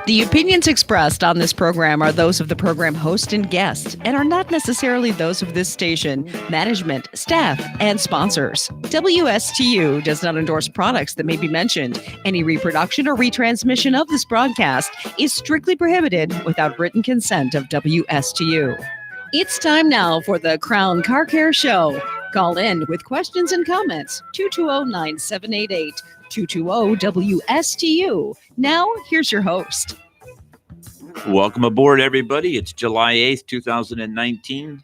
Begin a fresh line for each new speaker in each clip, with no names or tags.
The opinions expressed on this program are those of the program host and guest and are not necessarily those of this station, management, staff, and sponsors. WSTU does not endorse products that may be mentioned. Any reproduction or retransmission of this broadcast is strictly prohibited without written consent of WSTU. It's time now for the Crown Car Care Show. Call in with questions and comments, 220-9788. 220-WSTU. Now, here's your host.
Welcome aboard, everybody. It's July 8th, 2019.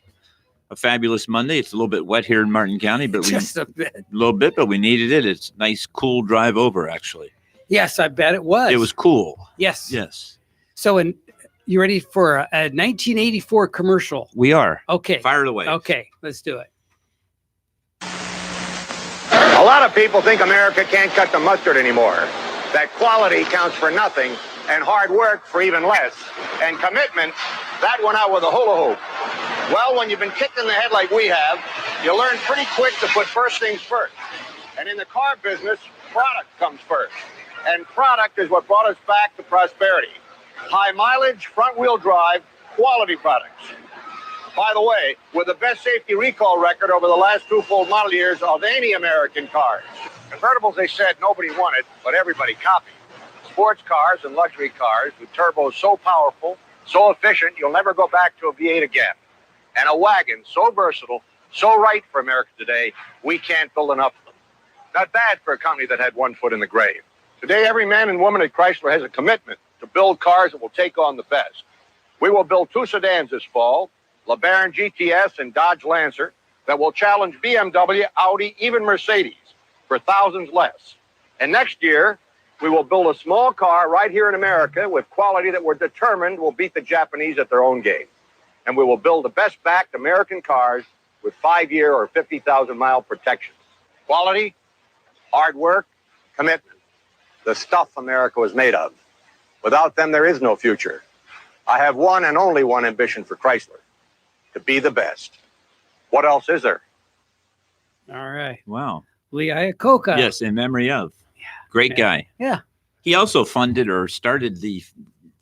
A fabulous Monday. It's a little bit wet here in Martin County, but
Just a bit.
a little bit, but we needed it. It's a nice, cool drive over, actually.
Yes, I bet it was.
It was cool.
Yes.
Yes.
So, you ready for a 1984 commercial?
We are.
Okay.
Fire it away.
Okay, let's do it.
A lot of people think America can't cut the mustard anymore, that quality counts for nothing and hard work for even less, and commitment, that went out with a hula hoop. Well, when you've been kicked in the head like we have, you learn pretty quick to put first things first. And in the car business, product comes first. And product is what brought us back to prosperity. High mileage, front wheel drive, quality products. By the way, with the best safety recall record over the last two full model years of any American cars. Convertibles, they said nobody wanted, but everybody copied. Sports cars and luxury cars with turbos so powerful, so efficient, you'll never go back to a V8 again. And a wagon so versatile, so right for America today, we can't build enough of them. Not bad for a company that had one foot in the grave. Today, every man and woman at Chrysler has a commitment to build cars that will take on the best. We will build two sedans this fall, LeBaron GTS and Dodge Lancer, that will challenge BMW, Audi, even Mercedes for thousands less. And next year, we will build a small car right here in America with quality that we're determined will beat the Japanese at their own game. And we will build the best-backed American cars with 5-year or 50,000-mile protection. Quality, hard work, commitment. The stuff America was made of. Without them, there is no future. I have one and only one ambition for Chrysler. To be the best. What else is there?
All right.
Wow.
Lee Iacocca.
Yes, in memory of.
Yeah.
Great guy.
Yeah.
He also funded or started the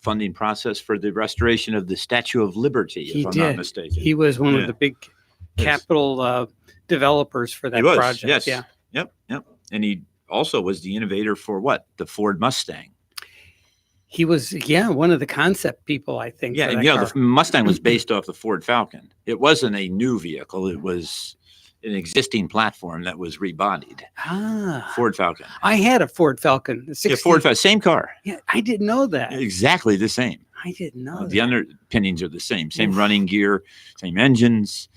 funding process for the restoration of the Statue of Liberty, if I'm not mistaken.
He was one
Yeah.
of the big capital developers for that
He was,
project.
yes.
Yeah.
Yep. And he also was the innovator for what? The Ford Mustang.
He was, one of the concept people, I think.
Yeah,
for
and
that car.
the Mustang was based off the Ford Falcon. It wasn't a new vehicle. It was an existing platform that was rebodied. Ford Falcon.
I had a Ford Falcon. The 60,
Yeah, Ford Falcon, same car.
Yeah, I didn't know that.
Exactly the same.
I didn't know
The
that.
underpinnings are the same. Same
Oof.
running gear, same engines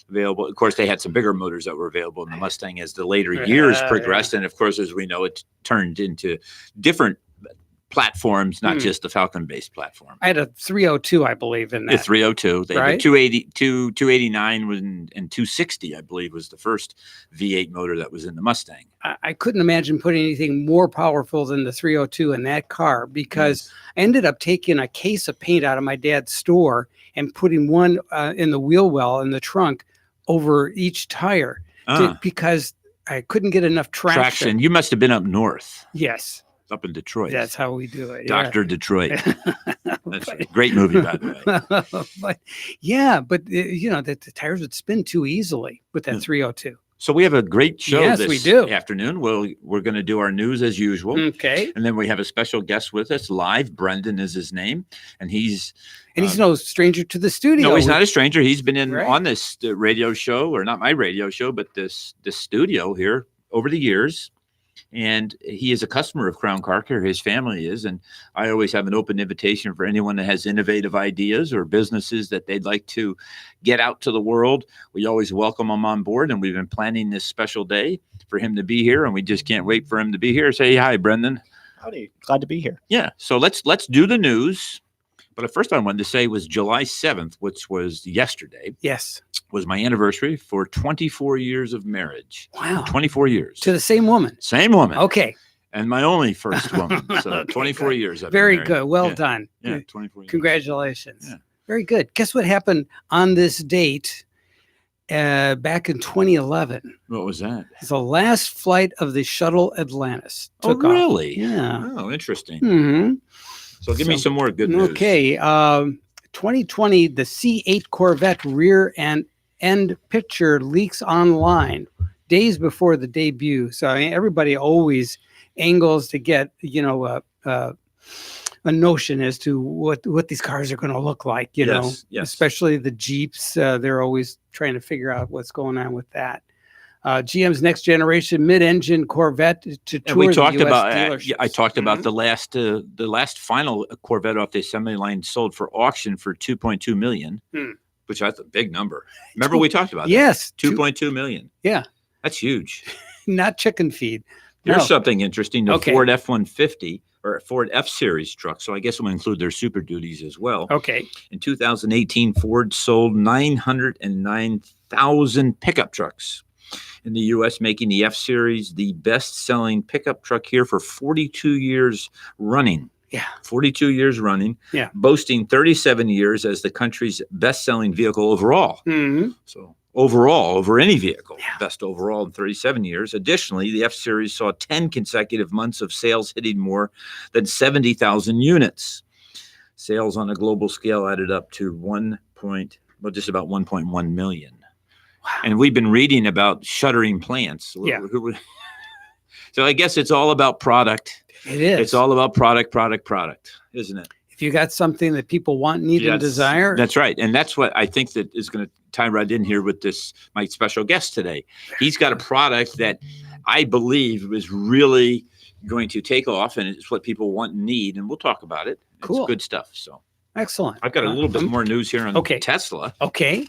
available. Of course, they had some bigger motors that were available in the Mustang as the later years progressed. And of course, as we know, it turned into different platforms, not just the Falcon-based platform.
I had a 302, I believe, in
The
that.
302, they
Right?
had 289 and 260, I believe, was the first V8 motor that was in the Mustang.
I couldn't imagine putting anything more powerful than the 302 in that car because I ended up taking a case of paint out of my dad's store and putting one in the wheel well in the trunk over each tire because I couldn't get enough traction.
You must have been up north.
Yes.
Up in Detroit.
That's how we do it.
Dr. Detroit. That's a great movie, by the way.
but the tires would spin too easily with that 302.
So we have a great show
Yes,
this
we do.
afternoon. We're going to do our news as usual.
Okay.
And then we have a special guest with us live. Brendan is his name. And he's
no stranger to the studio.
No, he's not a stranger. He's been in
Right.
on this radio show, or not my radio show, but this studio here over the years. And he is a customer of Crown Car Care. His family is. And I always have an open invitation for anyone that has innovative ideas or businesses that they'd like to get out to the world. We always welcome them on board. And we've been planning this special day for him to be here. And we just can't wait for him to be here. Say hi, Brendan.
Howdy. Glad to be here.
Yeah. So let's do the news. But the first I wanted to say was July 7th, which was yesterday.
Yes.
Was my anniversary for 24 years of marriage.
Wow.
24 years.
To the same woman.
Same woman.
Okay.
And my only first woman. So
Okay,
24
good.
years. I've been
Very
married.
good. Well
Yeah.
done.
Yeah, 24 years.
Congratulations.
Yeah.
Very good. Guess what happened on this date back in 2011?
What was that?
It's the last flight of the shuttle Atlantis. Took
oh,
off.
really?
Yeah.
Oh, interesting.
hmm
So give me some more good news.
Okay. 2020, the C8 Corvette rear and end picture leaks online days before the debut. So I mean, everybody always angles to get, a notion as to what these cars are going to look like,
Yes.
especially the Jeeps. They're always trying to figure out what's going on with that. GM's next generation mid-engine Corvette to tour
And we talked
the US
about.
dealerships.
I talked about
Mhm.
the last final Corvette off the assembly line sold for auction for $2.2 million, which that's a big number. Remember we talked about
Yes,
that? $2.2 million.
Yeah,
That's huge.
not chicken feed.
Here's
No.
something interesting. The
Okay.
Ford F-150 or Ford F-Series truck. So I guess we'll include their Super Duties as well.
Okay.
In 2018, Ford sold 909,000 pickup trucks in the U.S., making the F-Series the best-selling pickup truck here for 42 years running.
Yeah.
42 years running.
Yeah.
Boasting 37 years as the country's best-selling vehicle overall.
Mhm.
So overall, over any vehicle,
Yeah.
best overall in 37 years. Additionally, the F-Series saw 10 consecutive months of sales hitting more than 70,000 units. Sales on a global scale added up to just about 1.1 million.
Wow.
And we've been reading about shuttering plants.
Yeah.
So I guess it's all about product.
It is.
It's all about product, isn't it?
If you got something that people want, need, and desire.
That's right. And that's what I think that is going to tie right in here with my special guest today. He's got a product that I believe is really going to take off, and it's what people want and need. And we'll talk about it.
Cool.
It's good stuff. So
Excellent.
I've got a little bit more news here on
Okay.
Tesla.
Okay.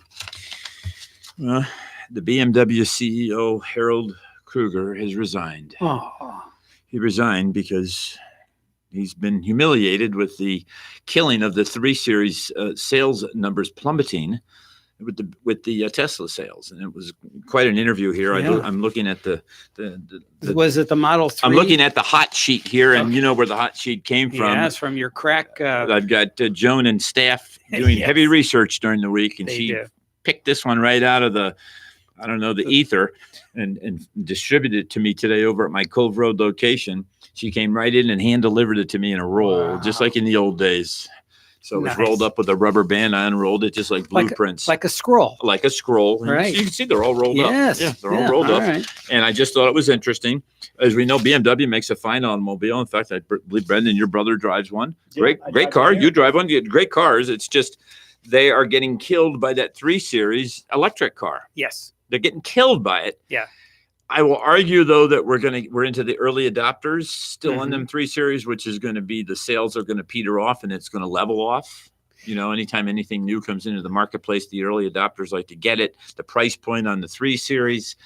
The BMW CEO, Harold Kruger, has resigned.
Oh,
He resigned because he's been humiliated with the killing of the 3 Series sales numbers plummeting with the Tesla sales, and it was quite an interview here.
Yeah.
I'm looking at the
was it the Model 3?
I'm looking at the hot sheet here, and you know where the hot sheet came from.
Yes, from your crack.
I've got Joan and staff doing
Yes.
heavy research during the week, and
They
she
do.
picked this one right out of the ether and distributed it to me today over at my Cove Road location. She came right in and hand delivered it to me in a roll, just
Wow.
like in the old days. So it was
Nice.
rolled up with a rubber band. I unrolled it just like blueprints,
like a scroll.
like a scroll. And
Right.
You can see they're all rolled
Yes.
up. Yeah, they're all rolled up.
Right.
And I just thought it was interesting. As we know, BMW makes a fine automobile. In fact, I believe, Brendan, your brother drives one. Great car. You drive one. You get great cars. It's just they are getting killed by that 3 Series electric car.
Yes.
They're getting killed by it.
Yeah.
I will argue though that we're into the early adopters still on
Mhm.
them 3 Series, which is going to be the sales are going to peter off and it's going to level off. You know, anytime anything new comes into the marketplace, the early adopters like to get it. The price point on the 3 Series,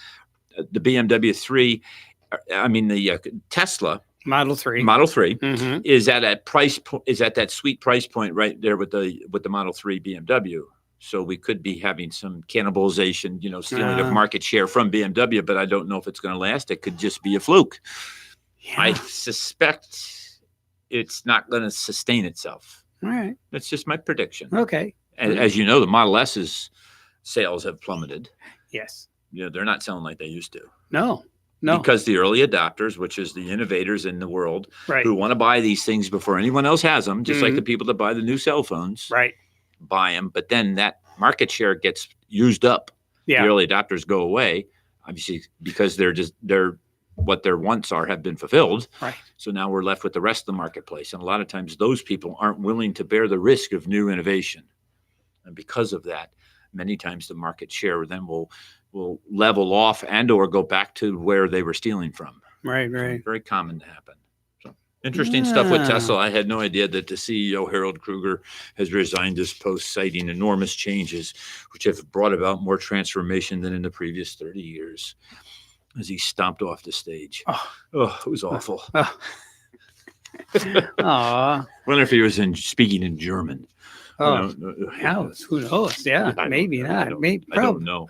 the BMW 3, the Tesla
Model 3.
Model 3
Mhm.
is at that sweet price point right there with the Model 3 BMW. So we could be having some cannibalization, stealing of market share from BMW, but I don't know if it's going to last. It could just be a fluke.
Yeah.
I suspect it's not going to sustain itself.
All right.
That's just my prediction.
Okay.
And as you know, the Model S's sales have plummeted.
Yes.
They're not selling like they used to.
No.
Because the early adopters, which is the innovators in the world,
Right.
who want to buy these things before anyone else has them, just like
Mhm.
the people that buy the new cell phones,
Right.
buy them. But then that market share gets used up.
Yeah.
The early adopters go away, obviously, because what their wants have been fulfilled.
Right.
So now we're left with the rest of the marketplace. And a lot of times those people aren't willing to bear the risk of new innovation. And because of that, many times the market share then will level off and or go back to where they were stealing from.
Right. Right.
Very common to happen. So interesting stuff with
Yeah.
Tesla. I had no idea that the CEO, Harold Kruger, has resigned his post, citing enormous changes, which have brought about more transformation than in the previous 30 years, as he stomped off the stage. Oh, it was awful.
Aw.
Wonder if he was speaking in German.
Oh, who knows? Yeah, maybe not. Maybe
I don't
probably.
know.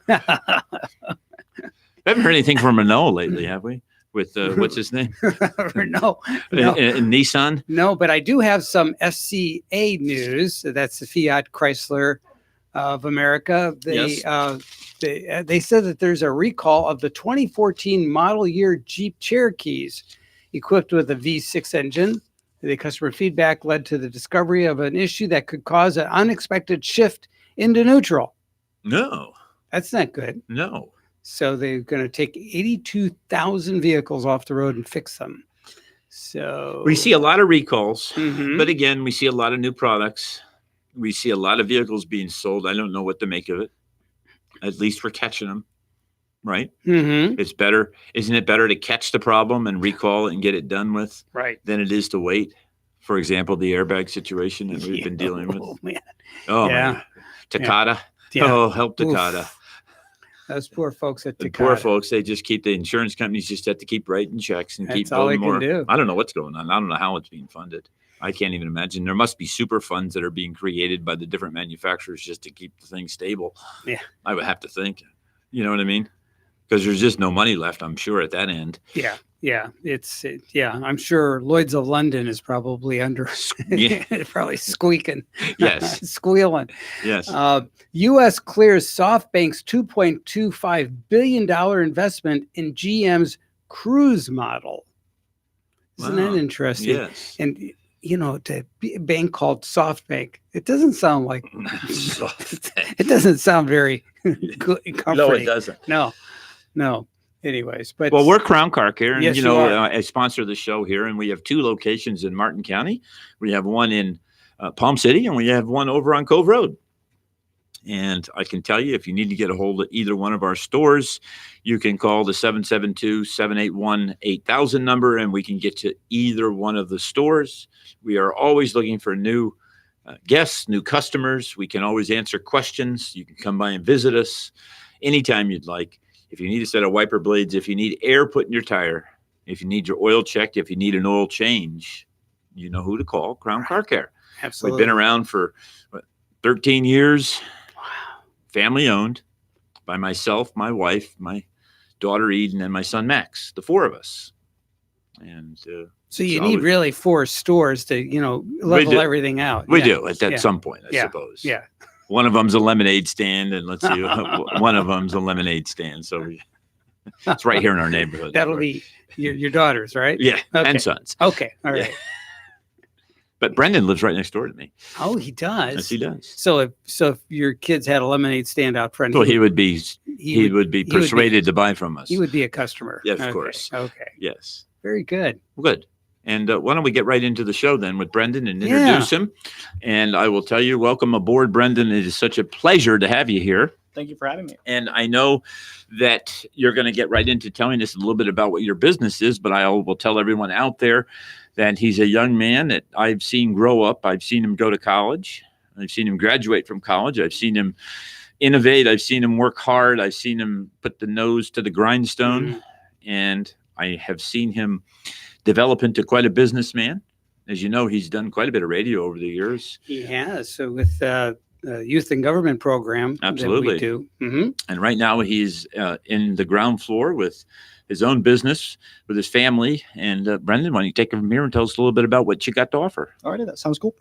We haven't heard anything from Renault lately, have we? With what's his name?
no,
In Nissan?
no, but I do have some FCA news. That's the Fiat Chrysler of America. They said that there's a recall of the 2014 model year Jeep Cherokees equipped with a V6 engine, The customer feedback led to the discovery of an issue that could cause an unexpected shift into neutral.
No,
That's not good.
no.
So they're going to take 82,000 vehicles off the road and fix them. So
We see a lot of recalls,
Mhm.
but again, we see a lot of new products. We see a lot of vehicles being sold. I don't know what to make of it. At least we're catching them, right?
Mhm.
It's better. Isn't it better to catch the problem and recall it and get it done with
Right.
than it is to wait? For example, the airbag situation that we've been dealing with.
Oh, man.
Oh,
Yeah.
my. Takata.
Yeah.
Oh, help Takata.
Oof. Those poor folks at
The
Takata.
poor folks, they just keep the insurance companies just have to keep writing checks and keep
That's all they
building
can
more.
do.
I don't know what's going on. I don't know how it's being funded. I can't even imagine. There must be super funds that are being created by the different manufacturers just to keep the thing stable.
Yeah.
I would have to think. You know what I mean? Because there's just no money left, I'm sure, at that end.
Yeah. I'm sure Lloyd's of London is probably under,
Yeah.
probably squeaking,
Yes.
squealing.
Yes.
U.S. clears SoftBank's $2.25 billion investment in GM's Cruise model. Isn't
Wow.
that interesting?
Yes.
And, to be a bank called SoftBank, it doesn't sound like, it doesn't sound very good, comforting.
No, it doesn't.
No. Anyways, but
Well, we're Crown Car Care, and
Yes, you are.
I sponsor the show here, and we have 2 locations in Martin County. We have one in Palm City, and we have one over on Cove Road. And I can tell you, if you need to get a hold of either one of our stores, you can call the 772-781-8000 number, and we can get to either one of the stores. We are always looking for new guests, new customers. We can always answer questions. You can come by and visit us anytime you'd like. If you need a set of wiper blades, if you need air put in your tire, if you need your oil checked, if you need an oil change, you know who to call, Crown Car Care.
absolutely.
We've been around for 13 years.
Wow.
Family owned by myself, my wife, my daughter Eden, and my son Max, the 4 of us. And
So you
it's
need
always-
really 4 stores to, level
do.
everything out.
we
Yeah.
do at
Yeah.
some point, I
Yeah.
suppose.
Yeah.
One of them's a lemonade stand, and let's see, one of them's a lemonade stand. So it's right here in our neighborhood.
That'll be your daughters, right?
Yeah,
Okay.
and sons.
Okay. All
Yeah.
right.
But Brendan lives right next door to me.
Oh, he does.
Yes, he does.
So if your kids had a lemonade stand out front,
So he would be
he would be-
persuaded to buy from us.
he would be a customer.
Yeah, of
Okay.
course.
Okay.
Yes.
Very good.
Good. And why don't we get right into the show then with Brendan and introduce him? And I will tell you, welcome aboard, Brendan. It is such a pleasure to have you here.
Thank you for having me.
And I know that you're going to get right into telling us a little bit about what your business is, but I will tell everyone out there that he's a young man that I've seen grow up. I've seen him go to college. I've seen him graduate from college. I've seen him innovate. I've seen him work hard. I've seen him put the nose to the grindstone.
Mhm.
And I have seen him develop into quite a businessman. As you know, he's done quite a bit of radio over the years.
He has. So with the youth and government program
Absolutely.
that we do. Mm-hmm.
And right now he's in the ground floor with his own business, with his family. And Brendan, why don't you take it from here and tell us a little bit about what you got to offer?
Alrighty, that sounds cool.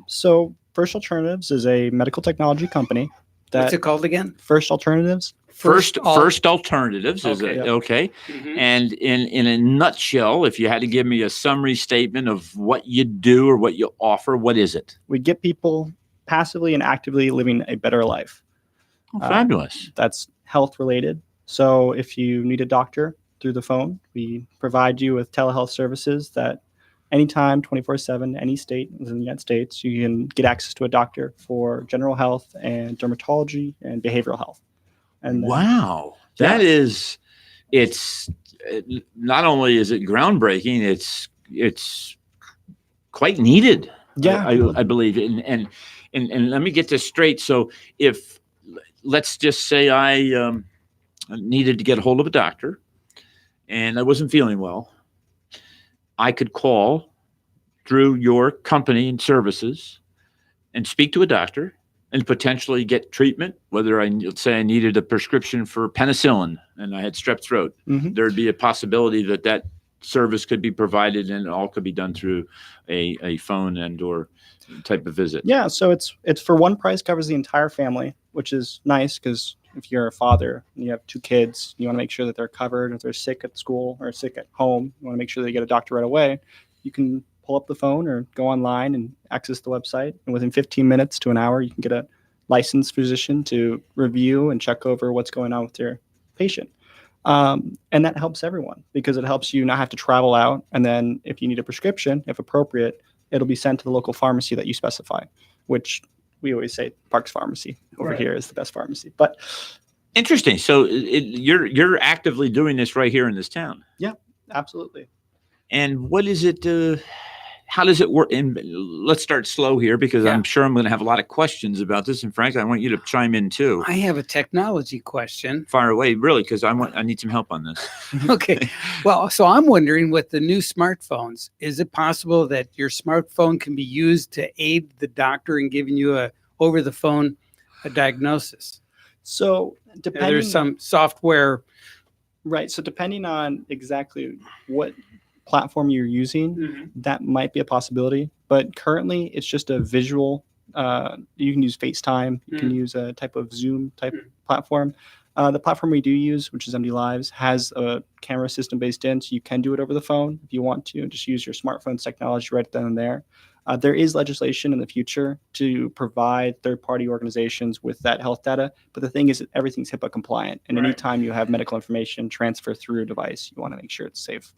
So First Alternatives is a medical technology company.
What's it called again?
First Alternatives.
First Alternatives is
Okay.
okay.
Mhm.
And in a nutshell, if you had to give me a summary statement of what you do or what you offer, what is it?
We get people passively and actively living a better life.
Oh, fabulous.
That's health related. So if you need a doctor through the phone, we provide you with telehealth services that anytime, 24/7, any state within the United States, you can get access to a doctor for general health and dermatology and behavioral health. And then-
Wow. That is, it's not only is it groundbreaking, it's quite needed.
Yeah.
I believe. And let me get this straight. So if, let's just say I needed to get a hold of a doctor and I wasn't feeling well, I could call through your company and services and speak to a doctor and potentially get treatment, whether let's say I needed a prescription for penicillin and I had strep throat.
Mhm.
There'd be a possibility that service could be provided and it all could be done through a phone and or type of visit.
Yeah, so it's for one price, covers the entire family, which is nice because if you're a father and you have 2 kids, you want to make sure that they're covered. If they're sick at school or sick at home, you want to make sure they get a doctor right away. You can pull up the phone or go online and access the website. And within 15 minutes to an hour, you can get a licensed physician to review and check over what's going on with your patient. And that helps everyone because it helps you not have to travel out. And then if you need a prescription, if appropriate, it'll be sent to the local pharmacy that you specify, which we always say Parks Pharmacy over here is the best pharmacy. But
Interesting. So you're actively doing this right here in this town.
yeah, absolutely.
And what is it? How does it work? And let's start slow here because I'm sure I'm going to have a lot of questions about this. And Frank, I want you to chime in too.
I have a technology question.
Fire away, really, because I need some help on this.
Okay. Well, so I'm wondering with the new smartphones, is it possible that your smartphone can be used to aid the doctor in giving you a diagnosis?
So depending,
There's some software.
right. So depending on exactly what platform you're using, that might be a possibility. But currently, it's just a visual. You can use FaceTime. You can use a type of Zoom type platform. The platform we do use, which is MD Lives, has a camera system based in, so you can do it over the phone if you want to. Just use your smartphone's technology right then and there. There is legislation in the future to provide third-party organizations with that health data. But the thing is that everything's HIPAA compliant. And anytime you have medical information transfer through a device, you want to make sure it's safe.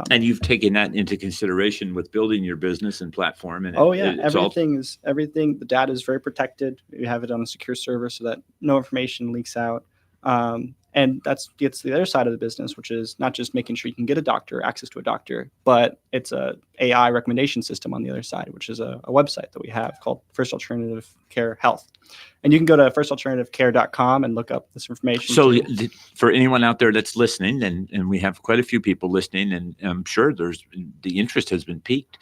And you've taken that into consideration with building your business and platform. And
everything. The data is very protected. We have it on a secure server so that no information leaks out. And that gets to the other side of the business, which is not just making sure you can get access to a doctor, but it's a AI recommendation system on the other side, which is a website that we have called First Alternative Care Health. And you can go to firstalternativecare.com and look up this information.
So for anyone out there that's listening, and we have quite a few people listening, and I'm sure the interest has been piqued,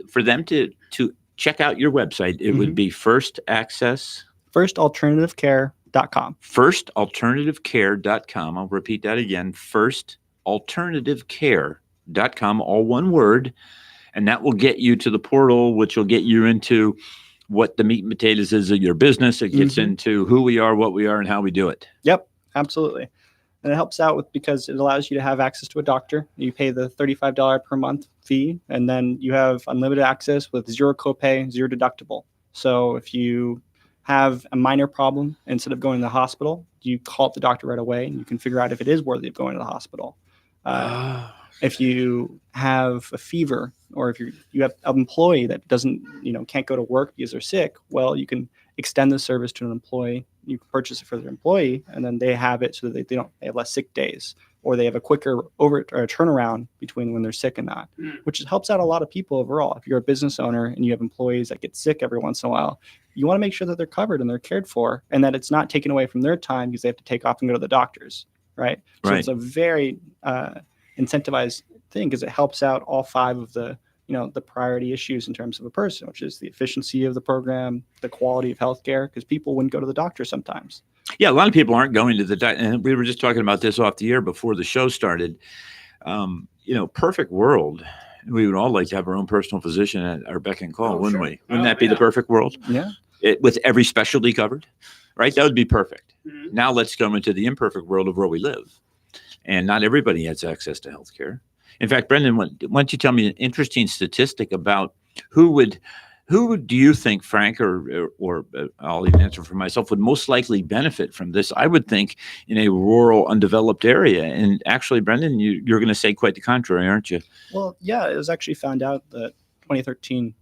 for them to check out your website, it would be
firstalternativecare.com.
Firstalternativecare.com. I'll repeat that again. Firstalternativecare.com, all one word. And that will get you to the portal, which will get you into what the meat and potatoes is of your business. It gets into who we are, what we are, and how we do it.
Yep, absolutely. And it helps out because it allows you to have access to a doctor. You pay the $35 per month fee, and then you have unlimited access with zero copay, zero deductible. So if you have a minor problem, instead of going to the hospital, you call up the doctor right away and you can figure out if it is worthy of going to the hospital. If you have a fever, or if you have an employee that can't go to work because they're sick, well, you can extend the service to an employee. You can purchase it for their employee, and then they have it so that they have less sick days, or they have a quicker turnaround between when they're sick and not, which helps out a lot of people overall. If you're a business owner and you have employees that get sick every once in a while, you want to make sure that they're covered and they're cared for, and that it's not taken away from their time because they have to take off and go to the doctors, right? So it's a very incentivized thing because it helps out all five of the priority issues in terms of a person, which is the efficiency of the program, the quality of healthcare, because people wouldn't go to the doctor sometimes.
Yeah, a lot of people aren't going to the doctor. And we were just talking about this off the air before the show started. Perfect world. We would all like to have our own personal physician at our beck and call, wouldn't we? Wouldn't that be the perfect world?
Yeah.
With every specialty covered, right? That would be perfect. Now let's go into the imperfect world of where we live. And not everybody has access to healthcare. In fact, Brendan, why don't you tell me an interesting statistic about who do you think, Frank, or I'll even answer for myself, would most likely benefit from this? I would think in a rural, undeveloped area. And actually, Brendan, you're going to say quite the contrary, aren't you?
Well, yeah, it was actually found out that 2013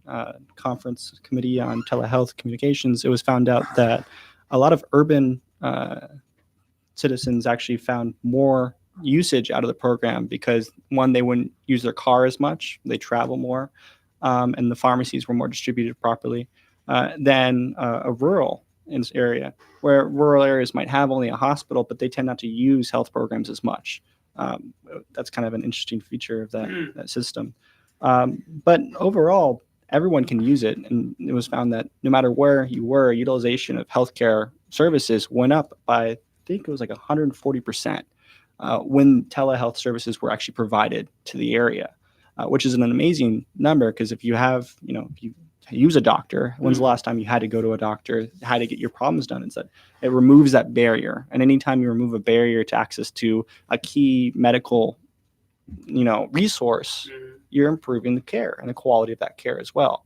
Conference Committee on Telehealth Communications, it was found out that a lot of urban citizens actually found more usage out of the program because, one, they wouldn't use their car as much, they travel more, and the pharmacies were more distributed properly than a rural area, where rural areas might have only a hospital, but they tend not to use health programs as much. That's kind of an interesting feature of that system. But overall, everyone can use it, and it was found that no matter where you were, utilization of healthcare services went up by, I think it was like 140%. When telehealth services were actually provided to the area, which is an amazing number because if you use a doctor, when's the last time you had to go to a doctor, had to get your problems done? Instead, it removes that barrier. And anytime you remove a barrier to access to a key medical, resource, you're improving the care and the quality of that care as well.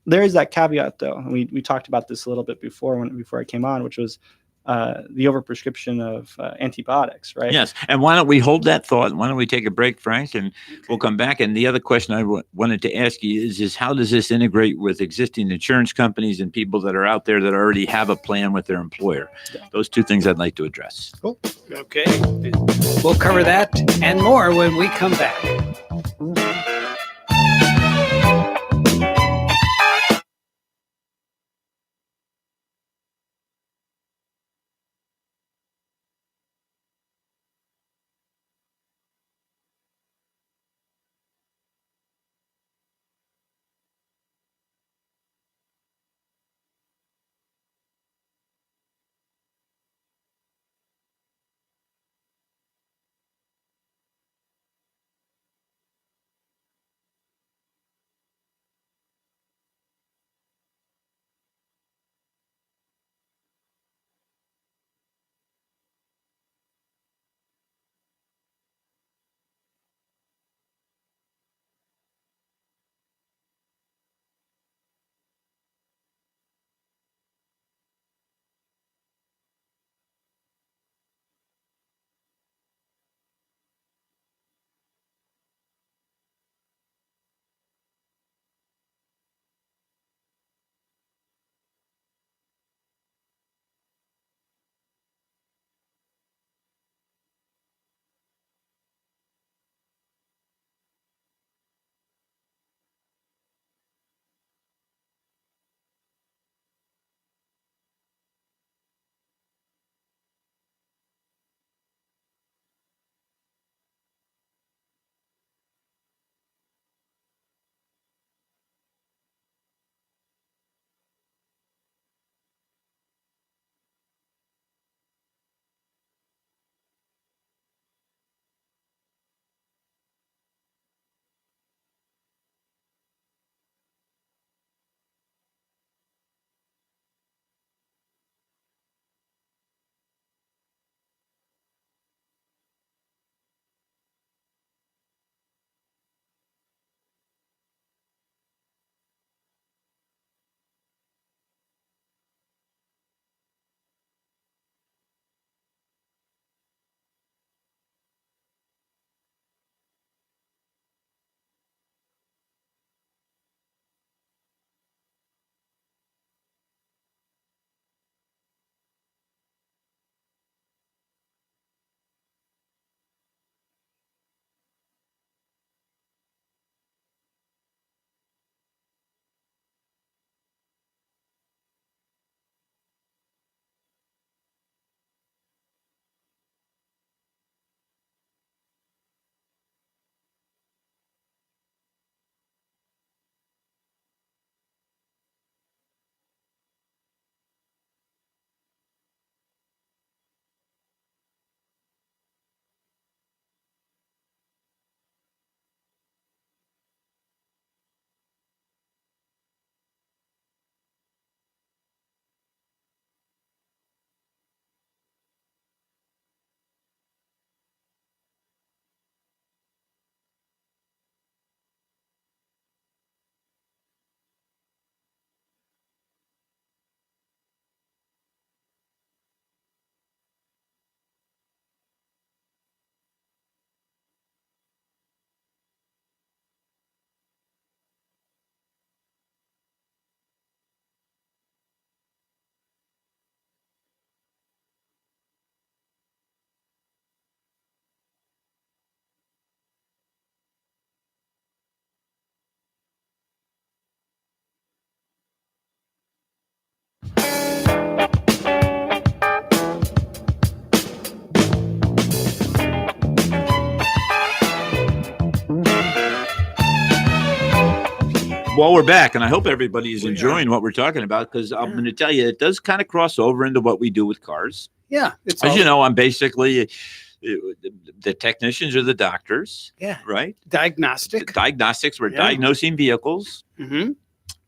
There is that caveat, though, and we talked about this a little bit before I came on, which was the overprescription of antibiotics, right?
Yes. And why don't we hold that thought? Why don't we take a break, Frank, and we'll come back. And the other question I wanted to ask you is how does this integrate with existing insurance companies and people that are out there that already have a plan with their employer? Those two things I'd like to address.
Cool. Okay. We'll cover that and more when we come back.
Well, we're back, and I hope everybody is enjoying what we're talking about, because I'm going to tell you, it does kind of cross over into what we do with cars.
Yeah.
As you know, I'm basically the technicians are the doctors.
Yeah.
Right.
Diagnostics.
We're diagnosing vehicles.
Mm-hmm.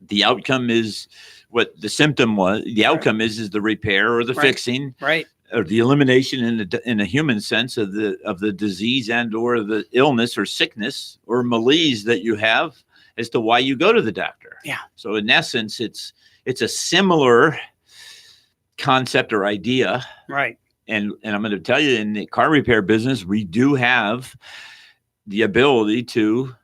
The outcome is what the symptom was. The outcome is the repair or the fixing.
Right.
or the elimination in a human sense of the disease and or the illness or sickness or malaise that you have as to why you go to the doctor.
Yeah.
So in essence, it's a similar concept or idea.
Right.
And I'm going to tell you, in the car repair business, we do have the ability to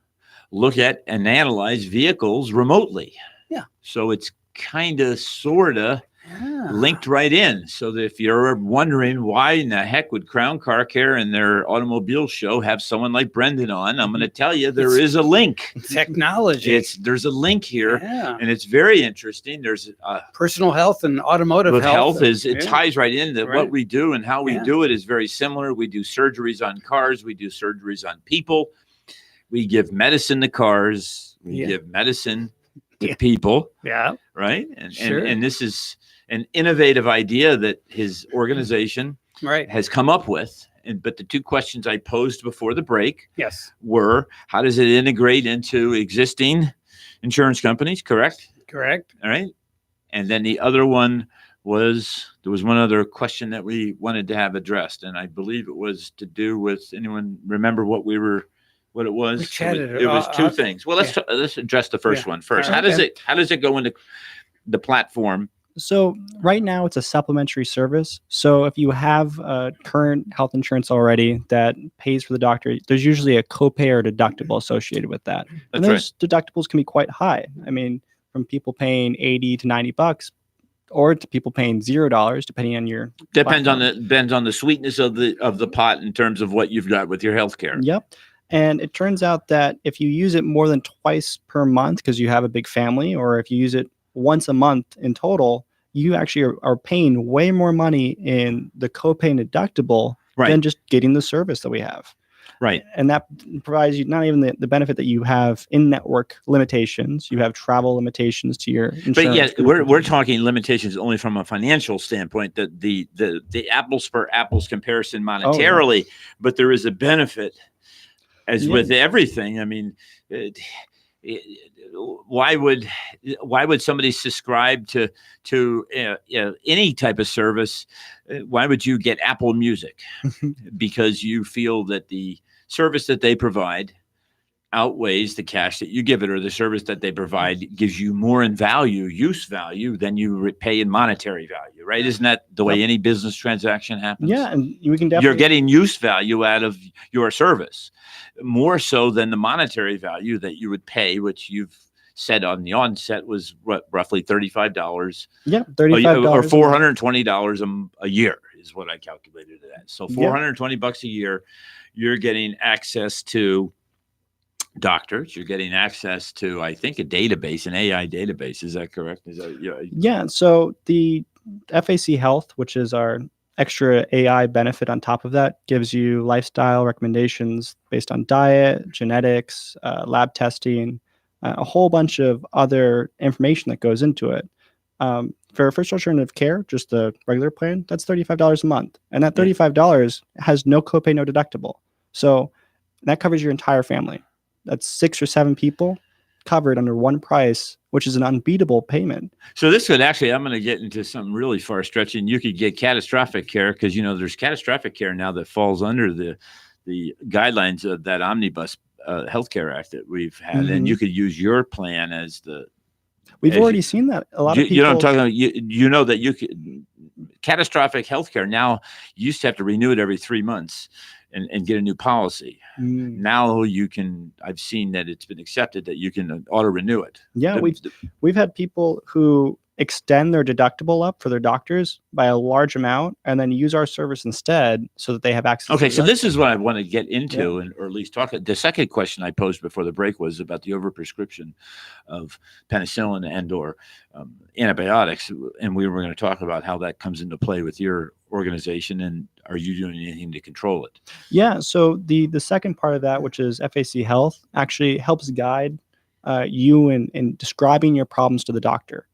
look at and analyze vehicles remotely.
Yeah.
So it's kind of sort of
Yeah.
linked right in. So that if you're wondering why in the heck would Crown Car Care and their automobile show have someone like Brendan on, I'm going to tell you there is a link.
Technology.
There's a link here,
Yeah.
and it's very interesting. There's
Personal health and automotive
with
health.
it
Yeah.
ties right into
Right.
what we do, and how we
Yeah.
do it is very similar. We do surgeries on cars, we do surgeries on people, we give medicine to cars, we
Yeah.
give medicine to
Yeah.
people,
Yeah.
right?
Sure.
And this is an innovative idea that his organization
Right.
has come up with. But the two questions I posed before the break
Yes.
were, how does it integrate into existing insurance companies? Correct.
Correct.
All right. And then the other one was, there was one other question that we wanted to have addressed. And I believe it was to do with, anyone remember what it was?
We chatted
It was two
about-
things. Well, let's address the first
Yeah.
one first.
All right.
How does it go into the platform?
So right now it's a supplementary service. So if you have current health insurance already that pays for the doctor, there's usually a copay or deductible associated with that. And
That's right.
those deductibles can be quite high. I mean, from people paying $80 to $90, or to people paying $0, depending on your
Depends
platform.
on the sweetness of the pot in terms of what you've got with your health care.
Yep. And it turns out that if you use it more than twice per month because you have a big family, or if you use it once a month in total, you actually are paying way more money in the copay and deductible
Right.
than just getting the service that we have.
Right.
And that provides you not even the benefit that you have in-network limitations. You have travel limitations to your insurance.
But yeah, we're talking limitations only from a financial standpoint, that the apples for apples comparison monetarily, but there is a benefit as with everything. I mean, why would somebody subscribe to any type of service? Why would you get Apple Music? Because you feel that the service that they provide outweighs the cash that you give it, or the service that they provide gives you more in value, use value, than you pay in monetary value, right? Isn't that the way any business transaction happens?
Yeah, and we can definitely.
You're getting use value out of your service, more so than the monetary value that you would pay, which you've said on the onset was roughly $35
Yeah, $35
or $420 a year is what I calculated it at. So $420 a year, you're getting access to doctors. You're getting access to, I think, a database, an AI database. Is that correct? Is that
Yeah. So the FAC Health, which is our extra AI benefit on top of that, gives you lifestyle recommendations based on diet, genetics, lab testing, a whole bunch of other information that goes into it. For first alternative care, just the regular plan, that's $35 a month. And that $35 has no copay, no deductible. So that covers your entire family. That's 6 or 7 people covered under one price, which is an unbeatable payment.
So this could actually, I'm going to get into some really far stretching. You could get catastrophic care, because, there's catastrophic care now that falls under the guidelines of that Omnibus Healthcare Act that we've had. And you could use your plan as the.
We've already seen that. A lot of people.
You know what I'm talking about? You know that you could, catastrophic healthcare now, you used to have to renew it every 3 months and get a new policy. Now I've seen that it's been accepted that you can auto renew it.
Yeah, we've had people who extend their deductible up for their doctors by a large amount and then use our service instead so that they have access.
Okay,
to
so
the
this is what I want to get into, or at least talk. The second question I posed before the break was about the overprescription of penicillin and or antibiotics, and we were going to talk about how that comes into play with your organization, and are you doing anything to control it?
Yeah, so the second part of that, which is FAC Health, actually helps guide you in describing your problems to the doctor.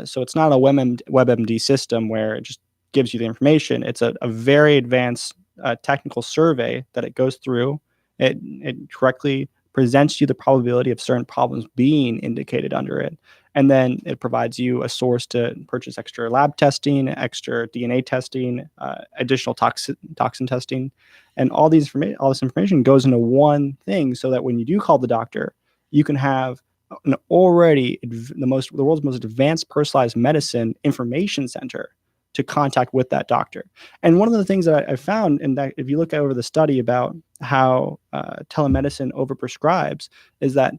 So it's not a WebMD system where it just gives you the information. It's a very advanced technical survey that it goes through. It correctly presents you the probability of certain problems being indicated under it. And then it provides you a source to purchase extra lab testing, extra DNA testing, additional toxin testing, and all this information goes into one thing, so that when you do call the doctor, you can have an already the world's most advanced personalized medicine information center to contact with that doctor. And one of the things that I found, and that if you look over the study about how telemedicine overprescribes, is that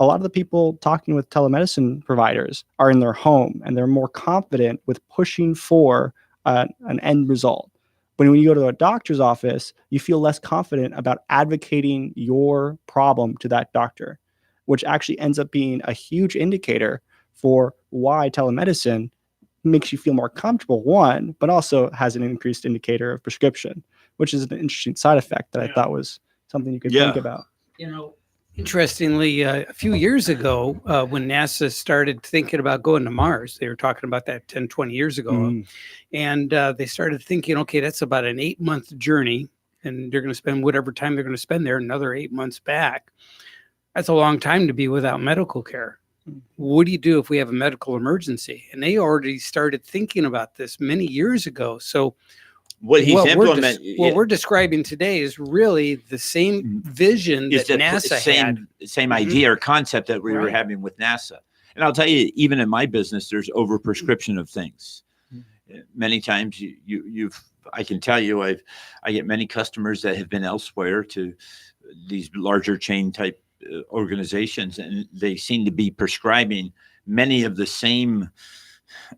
a lot of the people talking with telemedicine providers are in their home, and they're more confident with pushing for an end result. But when you go to a doctor's office, you feel less confident about advocating your problem to that doctor, which actually ends up being a huge indicator for why telemedicine makes you feel more comfortable, one, but also has an increased indicator of prescription, which is an interesting side effect that I thought was something you could think about.
Interestingly, a few years ago, when NASA started thinking about going to Mars, they were talking about that 10, 20 years ago. And they started thinking, okay, that's about an 8-month journey, and they're going to spend whatever time they're going to spend there, another 8 months back. That's a long time to be without medical care. What do you do if we have a medical emergency? And they already started thinking about this many years ago. So
what
we're describing today is really the same vision that NASA had.
Same idea or concept that we were having with NASA. And I'll tell you, even in my business, there's overprescription of things. Many times I can tell you, I get many customers that have been elsewhere to these larger chain type organizations, and they seem to be prescribing many of the same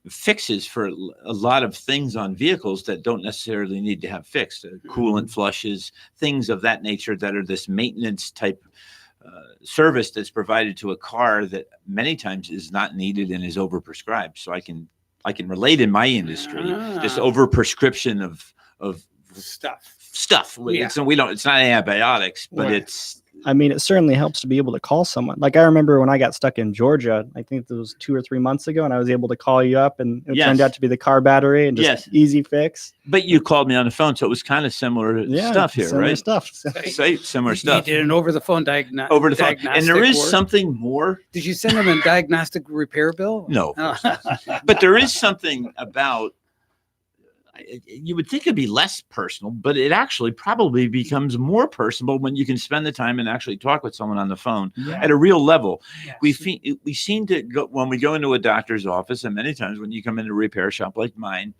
fixes for a lot of things on vehicles that don't necessarily need to have fixed. Coolant flushes, things of that nature that are this maintenance type service that's provided to a car that many times is not needed and is overprescribed. So I can relate in my industry, this overprescription of stuff.
Yeah.
It's not antibiotics, but it's.
I mean, it certainly helps to be able to call someone. Like, I remember when I got stuck in Georgia, I think it was 2 or 3 months ago, and I was able to call you up, and it turned out to be the car battery and just easy fix.
But you called me on the phone, so it was kind of similar stuff here,
similar
right? Similar stuff.
You did an over-the-phone diagnostic.
Over the phone. And there is something more.
Did you send them a diagnostic repair bill?
No. But there is something about, you would think it'd be less personal, but it actually probably becomes more personal when you can spend the time and actually talk with someone on the phone at a real level. Yes. We seem to go, when we go into a doctor's office, and many times when you come into a repair shop like mine,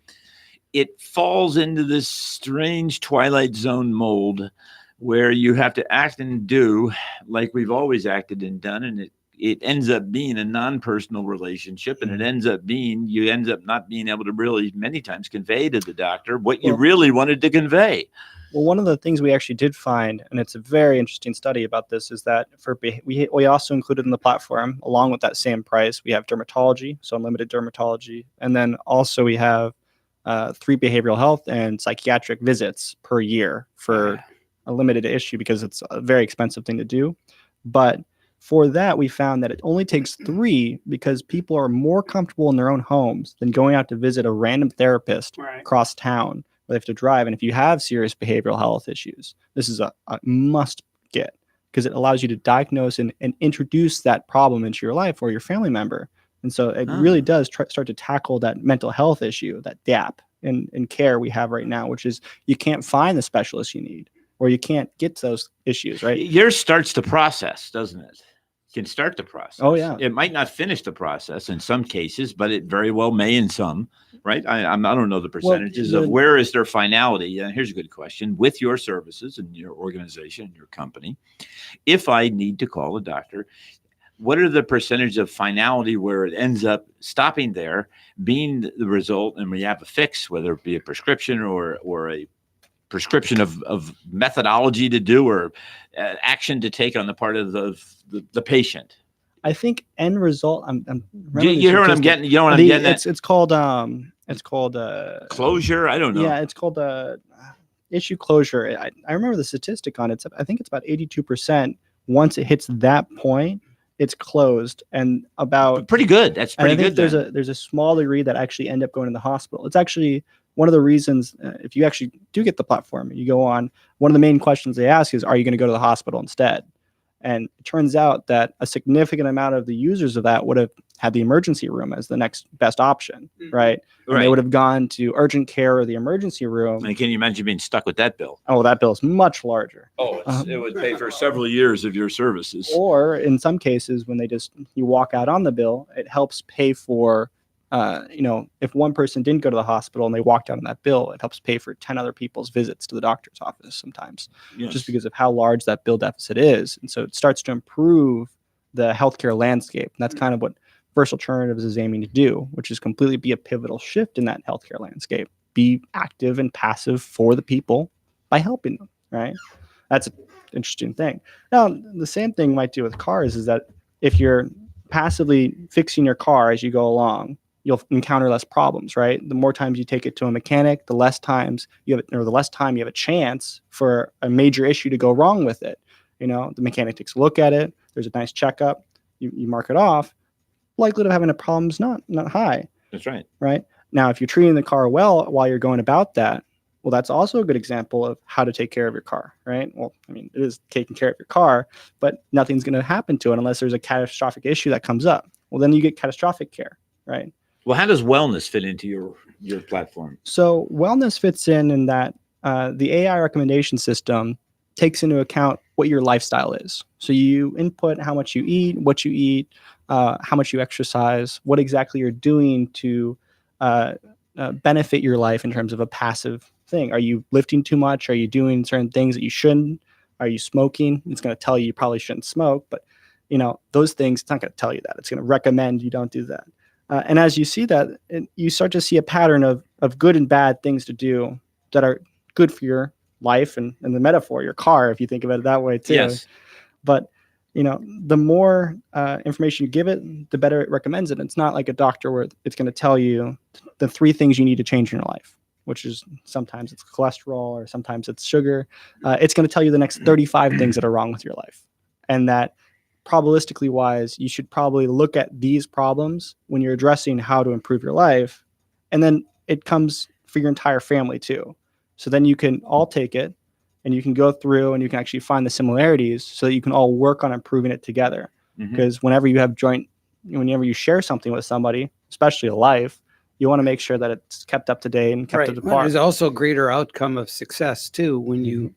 it falls into this strange Twilight Zone mold where you have to act and do like we've always acted and done, and it ends up being a non-personal relationship, and it ends up not being able to really many times convey to the doctor what you really wanted to convey.
Well, one of the things we actually did find, and it's a very interesting study about this, is that we also included in the platform, along with that same price, we have dermatology, so unlimited dermatology, and then also we have 3 behavioral health and psychiatric visits per year for a limited issue, because it's a very expensive thing to do. But for that, we found that it only takes 3 because people are more comfortable in their own homes than going out to visit a random therapist across town where they have to drive. And if you have serious behavioral health issues, this is a must get, because it allows you to diagnose and introduce that problem into your life or your family member. And so it really does start to tackle that mental health issue, that gap in care we have right now, which is you can't find the specialist you need, or you can't get to those issues, right? Yours
starts the process, doesn't it? Can start the process.
Oh, yeah.
It might not finish the process in some cases, but it very well may in some, right? I don't know the percentages of where is their finality. And here's a good question. With your services and your organization, your company, if I need to call a doctor, what are the percentage of finality where it ends up stopping there, being the result, and we have a fix, whether it be a prescription or a prescription of methodology to do or action to take on the part of the patient?
I think end result.
You hear what I'm getting? You know what I'm getting?
It's called
closure. I don't know.
Yeah, it's called issue closure. I remember the statistic on it. I think it's about 82%. Once it hits that point, it's closed, and about
pretty good. That's pretty good.
There's a small degree that actually end up going to the hospital. It's actually one of the reasons, if you actually do get the platform, you go on, one of the main questions they ask is, are you going to go to the hospital instead? And it turns out that a significant amount of the users of that would have had the emergency room as the next best option, right? And they would have gone to urgent care or the emergency room.
And can you imagine being stuck with that bill?
Oh, that bill is much larger.
Oh, it would pay for several years of your services.
Or in some cases, when you walk out on the bill, it helps pay for, if one person didn't go to the hospital and they walked out on that bill, it helps pay for 10 other people's visits to the doctor's office sometimes, just because of how large that bill deficit is. And so it starts to improve the healthcare landscape. And that's kind of what First Alternatives is aiming to do, which is completely be a pivotal shift in that healthcare landscape. Be active and passive for the people by helping them, right? That's an interesting thing. Now, the same thing might do with cars is that if you're passively fixing your car as you go along, you'll encounter less problems, right? The more times you take it to a mechanic, the less times you have, or the less time you have a chance for a major issue to go wrong with it. The mechanic takes a look at it. There's a nice checkup. You mark it off. Likelihood of having a problem is not high.
That's right.
Right. Now, if you're treating the car well while you're going about that, well, that's also a good example of how to take care of your car, right? Well, I mean, it is taking care of your car, but nothing's going to happen to it unless there's a catastrophic issue that comes up. Well, then you get catastrophic care, right?
Well, how does wellness fit into your platform?
So wellness fits in that the AI recommendation system takes into account what your lifestyle is. So you input how much you eat, what you eat, how much you exercise, what exactly you're doing to benefit your life in terms of a passive thing. Are you lifting too much? Are you doing certain things that you shouldn't? Are you smoking? It's going to tell you probably shouldn't smoke, but those things, it's not going to tell you that. It's going to recommend you don't do that. And as you see that, you start to see a pattern of good and bad things to do that are good for your life and the metaphor, your car, if you think of it that way too.
Yes.
But the more information you give it, the better it recommends it. It's not like a doctor where it's going to tell you the 3 things you need to change in your life, which is sometimes it's cholesterol or sometimes it's sugar. It's going to tell you the next 35 things that are wrong with your life. And that probabilistically wise, you should probably look at these problems when you're addressing how to improve your life. And then it comes for your entire family too. So then you can all take it and you can go through and you can actually find the similarities so that you can all work on improving it together. Because whenever you share something with somebody, especially a life, you want to make sure that it's kept up to date and kept up to par.
There's also a greater outcome of success too when you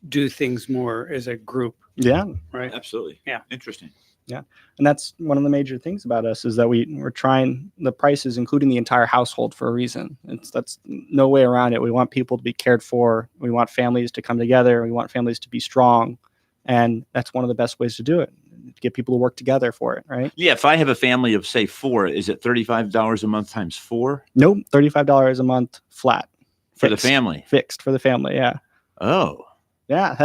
do things more as a group.
Yeah.
Right.
Absolutely.
Yeah.
Interesting.
Yeah. And that's one of the major things about us is that we're trying the prices, including the entire household, for a reason. That's no way around it. We want people to be cared for. We want families to come together. We want families to be strong. And that's one of the best ways to do it. Get people to work together for it, right?
Yeah. If I have a family of say 4, is it $35 a month times 4?
Nope. $35 a month flat.
For the family.
Fixed for the family. Yeah.
Oh.
Yeah.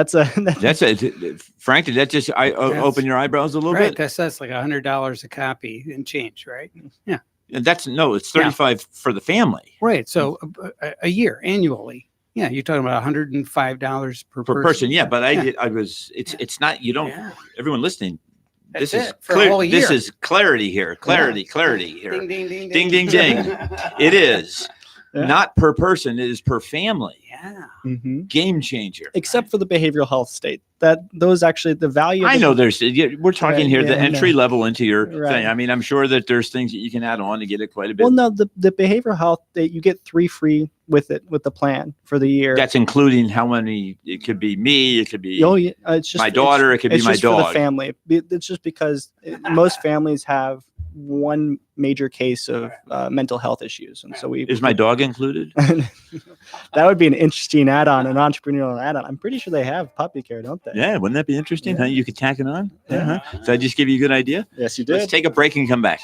Frankly, that just open your eyebrows a little bit.
That's like $100 a copy and change, right? Yeah.
And it's 35 for the family.
Right. So a year annually. Yeah, you're talking about $105 per person.
Yeah, but it's not, everyone listening.
That's
this is
for a whole year.
This is clarity here. Clarity here.
Ding, ding, ding,
Ding, ding, ding. It is not per person. It is per family.
Yeah.
Mm-hmm.
Game changer.
Except for the behavioral health state. Those actually the value.
I know we're talking here the entry level into your thing. I mean, I'm sure that there's things that you can add on to get it quite a bit.
Well, no, the behavioral health that you get 3 free with the plan for the year.
That's including how many. It could be me. It could be
it's just
my daughter. It could be my dog.
For the family. It's just because most families have one major case of mental health issues, and so
is my dog included?
That would be an interesting add-on, an entrepreneurial add-on. I'm pretty sure they have puppy care, don't they?
Yeah, wouldn't that be interesting? Huh? You could tack it on.
Yeah.
Did I just give you a good idea?
Yes, you did.
Let's take a break and come back.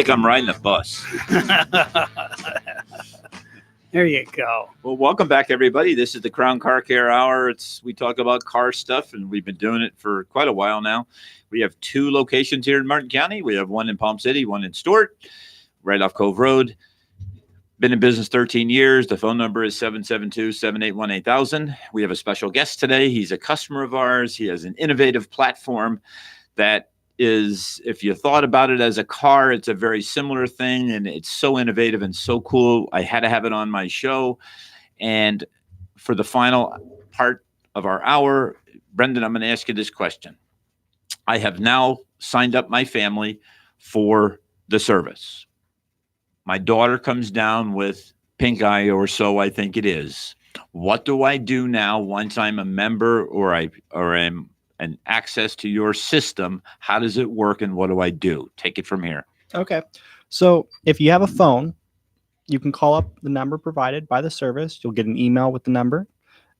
like I'm riding a bus.
There you go.
Well, welcome back, everybody. This is the Crown Car Care Hour. We talk about car stuff, and we've been doing it for quite a while now. We have 2 locations here in Martin County. We have one in Palm City, one in Stuart, right off Cove Road. Been in business 13 years. The phone number is 772-781-8000. We have a special guest today. He's a customer of ours. He has an innovative platform that is, if you thought about it as a car, it's a very similar thing, and it's so innovative and so cool. I had to have it on my show. And for the final part of our hour, Brendan, I'm going to ask you this question. I have now signed up my family for the service. My daughter comes down with pink eye, or so I think it is. What do I do now once I'm a member or am an access to your system? How does it work, and what do I do? Take it from here.
Okay. So if you have a phone, you can call up the number provided by the service. You'll get an email with the number,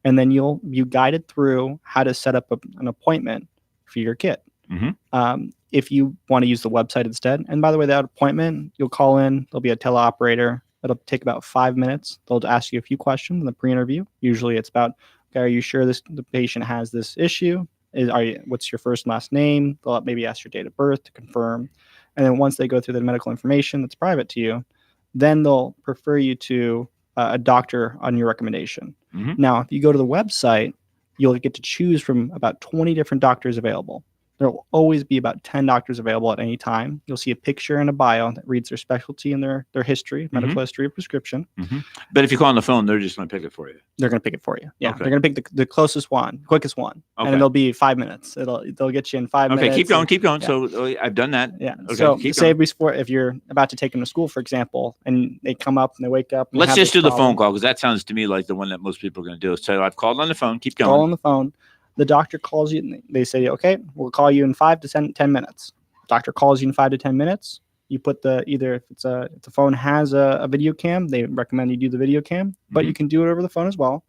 and then you'll be guided through how to set up an appointment for your kid.
Mm-hmm.
If you want to use the website instead, and by the way, that appointment, you'll call in, there'll be a teleoperator. It'll take about 5 minutes. They'll ask you a few questions in the pre-interview. Usually it's about, okay, are you sure the patient has this issue? What's your first and last name? They'll maybe ask your date of birth to confirm. And then once they go through the medical information that's private to you, then they'll refer you to a doctor on your recommendation.
Mm-hmm.
Now, if you go to the website, you'll get to choose from about 20 different doctors available. There will always be about 10 doctors available at any time. You'll see a picture and a bio that reads their specialty and their history, medical history, prescription.
Mm-hmm. But if you call on the phone, they're just going to pick it for you.
They're going to pick it for you. Yeah,
Okay.
They're going to pick the closest one, quickest one,
Okay.
and it'll be 5 minutes. They'll get you in 5 minutes.
Okay, keep going.
Yeah.
So I've done that.
Yeah.
Okay,
So
keep
say
going.
before, if you're about to take them to school, for example, and they come up and they wake up. And
Let's
have
just
this
do the phone
problem,
call, because that sounds to me like the one that most people are going to do. So I've called on the phone. Keep going.
Call on the phone. The doctor calls you and they say, okay, we'll call you in 5 to 10 minutes. Doctor calls you in 5 to 10 minutes. You put either if the phone has a video cam, they recommend you do the video cam, but you can do it over the phone as well.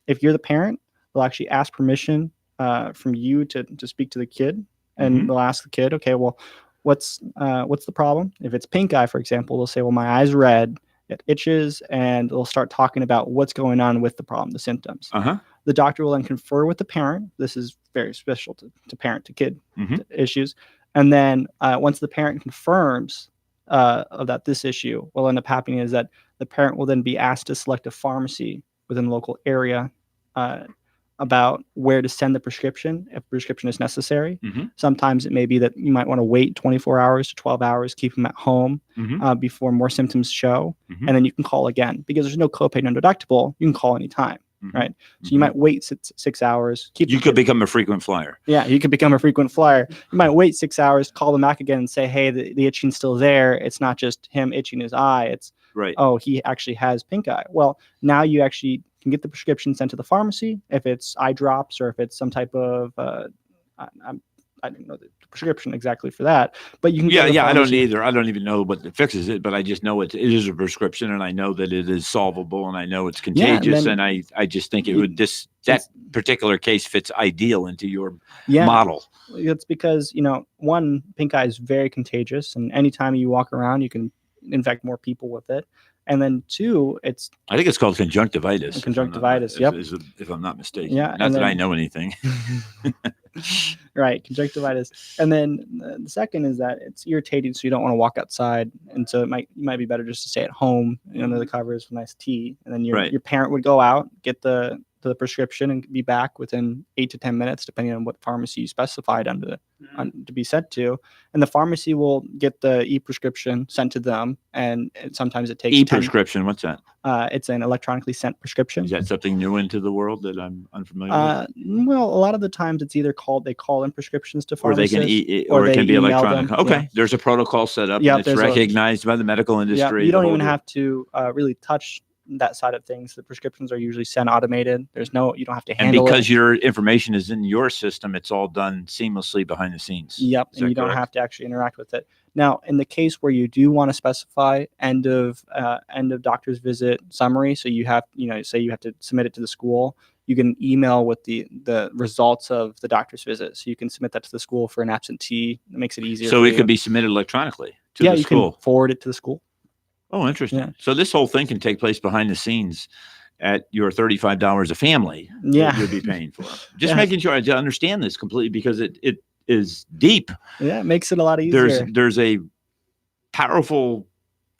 If you're the parent, they'll actually ask permission from you to speak to the kid, and they'll ask the kid, okay, well, what's the problem? If it's pink eye, for example, they'll say, well, my eye's red, it itches, and they'll start talking about what's going on with the problem, the symptoms. The doctor will then confer with the parent. This is very special to parent to kid issues. And then once the parent confirms that this issue will end up happening is that the parent will then be asked to select a pharmacy within the local area about where to send the prescription if prescription is necessary. Sometimes it may be that you might want to wait 24 hours to 12 hours, keep them at home before more symptoms show. And then you can call again because there's no copay, no deductible. You can call anytime. Right. So you might wait 6 hours.
You could become a frequent flyer.
Yeah, you could become a frequent flyer. You might wait 6 hours, call them back again and say, hey, the itching's still there. It's not just him itching his eye. It's,
right.
Oh, he actually has pink eye. Well, now you actually can get the prescription sent to the pharmacy if it's eye drops or if it's some type of, I don't know the prescription exactly for that, but you can.
I don't either. I don't even know what fixes it, but I just know it is a prescription, and I know that it is solvable, and I know it's contagious, and I just think that particular case fits ideal into your model.
It's because one, pink eye is very contagious, and anytime you walk around, you can infect more people with it. And then 2, I
think it's called conjunctivitis.
Conjunctivitis, yep.
If I'm not mistaken.
Yeah.
Not that I know anything.
Right, conjunctivitis. And then the second is that it's irritating, so you don't want to walk outside. And so you might be better just to stay at home under the covers with nice tea. And then your parent would go out, get the prescription, and be back within 8 to 10 minutes, depending on what pharmacy you specified to be sent to. And the pharmacy will get the e-prescription sent to them, and sometimes it takes
e-prescription. What's that?
It's an electronically sent prescription.
Is that something new into the world that I'm unfamiliar with?
Well, a lot of the times it's either they call in prescriptions to pharmacists,
or it can be electronic.
Them.
Okay,
yeah.
There's a protocol set up, and it's recognized by the medical industry.
Yeah, you don't even have to really touch that side of things. The prescriptions are usually sent automated. You don't have to handle it.
And because your information is in your system, it's all done seamlessly behind the scenes.
Yep, and you don't have to actually interact with it. Now, in the case where you do want to specify end of doctor's visit summary, so you have, say you have to submit it to the school, you can email with the results of the doctor's visit. So you can submit that to the school for an absentee. It makes it easier.
So it could be submitted electronically to
yeah,
the
you
school.
can forward it to the school.
Oh, interesting.
Yeah.
So this whole thing can take place behind the scenes at your $35 a family
Yeah.
that you'll be paying for. Just
Yeah.
making sure I understand this completely because it is deep.
Yeah, it makes it a lot easier.
There's a powerful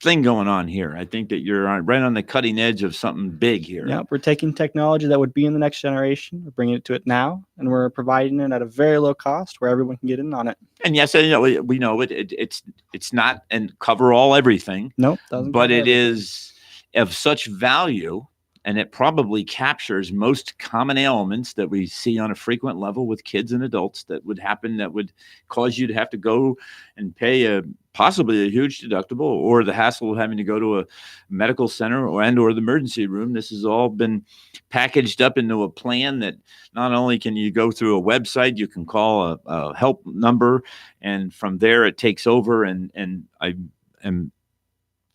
thing going on here. I think that you're right on the cutting edge of something big here.
Yeah, we're taking technology that would be in the next generation, we're bringing it to it now, and we're providing it at a very low cost where everyone can get in on it.
And yes, I know we know it's not and cover all everything,
Nope, doesn't.
but
cover
it
everything.
is of such value, and it probably captures most common ailments that we see on a frequent level with kids and adults that would happen, that would cause you to have to go and pay possibly a huge deductible, or the hassle of having to go to a medical center or the emergency room. This has all been packaged up into a plan that not only can you go through a website, you can call a help number, and from there it takes over. And I am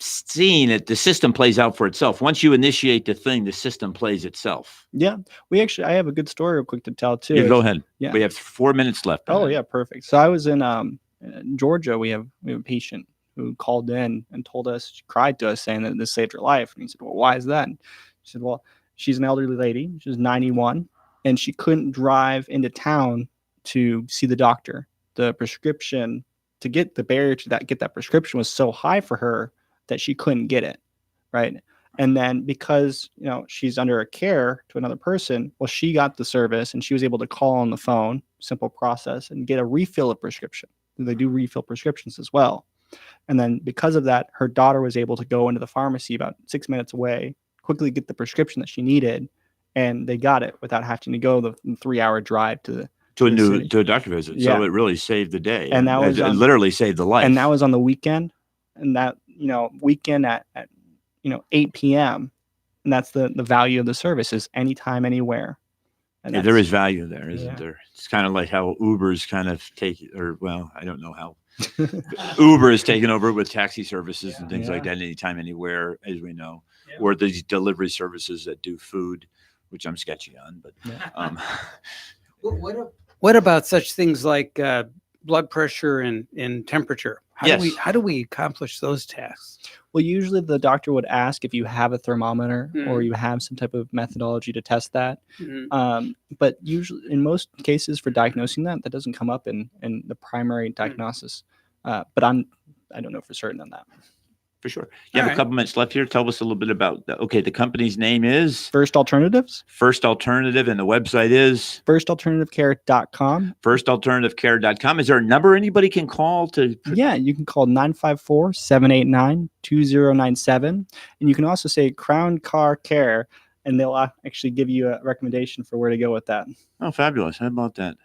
seeing it, the system plays out for itself. Once you initiate the thing, the system plays itself.
Yeah, I have a good story real quick to tell too.
Yeah, go ahead.
Yeah.
We have 4 minutes left.
Oh yeah, perfect. So I was in Georgia. We have a patient who called in and told us, she cried to us saying that this saved her life. And he said, well, why is that? And she said, well, she's an elderly lady. She's 91 and she couldn't drive into town to see the doctor. The prescription to get the barrier to get that prescription was so high for her that she couldn't get it. Right. And then because, she's under a care to another person, well, she got the service and she was able to call on the phone, simple process, and get a refill of prescription. They do refill prescriptions as well. And then because of that, her daughter was able to go into the pharmacy about 6 minutes away, quickly get the prescription that she needed, and they got it without having to go the 3-hour drive to
a doctor visit.
Yeah.
So it really saved the day.
And that was
it literally saved the life.
And that was on the weekend. And that, weekend at 8 p.m. And that's the value of the service, is anytime, anywhere. And
yeah, there is value there, isn't there? It's kind of like how Uber's kind of I don't know how Uber is taken over with taxi services and things like that, anytime, anywhere, as we know, or these delivery services that do food, which I'm sketchy on. But
What about such things like blood pressure and temperature? How do we accomplish those tasks?
Well, usually the doctor would ask if you have a thermometer or you have some type of methodology to test that. But usually, in most cases for diagnosing that doesn't come up in the primary diagnosis. But I don't know for certain on that.
For sure. You have a couple minutes left here. Tell us a little bit about, the company's name is?
First Alternatives.
First Alternative, and the website is?
FirstAlternativeCare.com.
FirstAlternativeCare.com. Is there a number anybody can call to?
Yeah, you can call 954-789-2097. And you can also say Crown Car Care, and they'll actually give you a recommendation for where to go with that.
Oh, fabulous. How about that?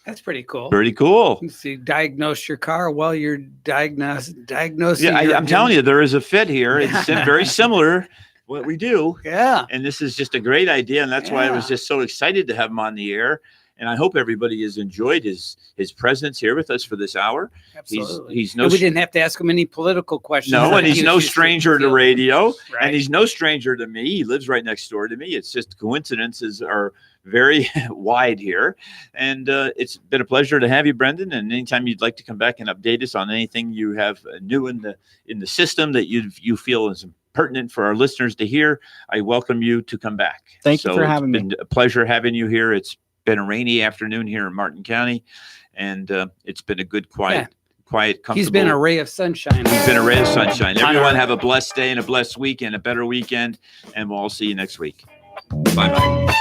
That's pretty cool.
Pretty cool.
You see, diagnose your car while you're diagnosing.
Yeah, I'm telling you, there is a fit here. It's very similar what we do.
Yeah.
And this is just a great idea. And that's why I was just so excited to have him on the air. And I hope everybody has enjoyed his presence here with us for this hour.
Absolutely.
He's
we didn't have to ask him any political questions.
No, and he's no stranger to radio,
right.
and he's no stranger to me. He lives right next door to me. It's just coincidences are very wide here. And it's been a pleasure to have you, Brendan. And anytime you'd like to come back and update us on anything you have new in the system that you feel is pertinent for our listeners to hear, I welcome you to come back.
Thank you for having me.
It's been a pleasure having you here. It's been a rainy afternoon here in Martin County, and it's been a good, quiet, comfortable.
He's been a ray of sunshine.
He's been a ray of sunshine. Everyone have a blessed day and a blessed weekend, a better weekend, and we'll all see you next week. Bye-bye.